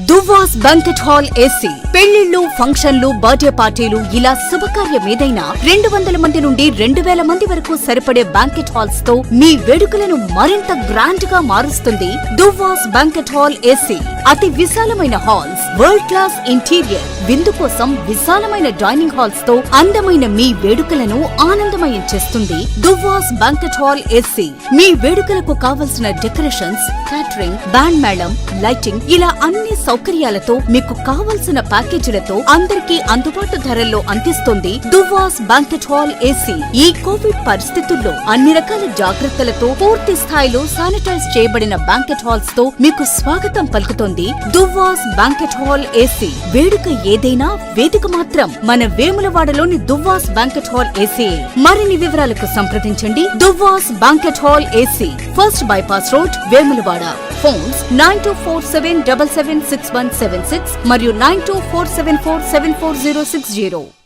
దువ్వాస్ banquet hall AC పెళ్లిళ్లు, ఫంక్షన్లు, birthday పార్టీలు ఇలా శుభకార్యం ఏదైనా 200 మంది నుండి 2000 మంది వరకు సరిపడే banquet halls తో మీ వేడుకలను మరింత గ్రాండ్ గా మారుస్తుంది దువ్వాస్ banquet hall AC. అతి విశాలమైన హాల్స్, వరల్డ్ క్లాస్ ఇంటీరియర్, విందు కోసం విశాలమైన డైనింగ్ హాల్స్ తో అందమైన మీ వేడుకలను ఆనందమయం చేస్తుంది దువ్వాస్ banquet hall AC. మీ వేడుకలకు కావలసిన డెకరేషన్స్, క్యాటరింగ్, బ్యాండ్ మేళం, లైటింగ్ ఇలా అన్ని సౌకర్యాలతో మీకు కావలసిన ప్యాకేజీలతో అందరికీ అందుబాటు ధరల్లో అందిస్తుంది దువ్వాస్ banquet hall AC. ఈ కోవిడ్ పరిస్థితుల్లో అన్ని రకాల జాగ్రత్తలతో పూర్తి స్థాయిలో శానిటైజ్ చేయబడిన banquet halls తో మీకు స్వాగతం పలుకుతోంది దువ్వాస్ banquet hall AC. వేడుక ఏదైనా వేదిక మాత్రం మన వేములవాడలోని దువ్వాస్ banquet hall AC. మరిన్ని వివరాలకు సంప్రదించండి దువ్వాస్ banquet hall AC, first bypass road, Vemulawada. Phones 9247776176 మరియు 9247474060.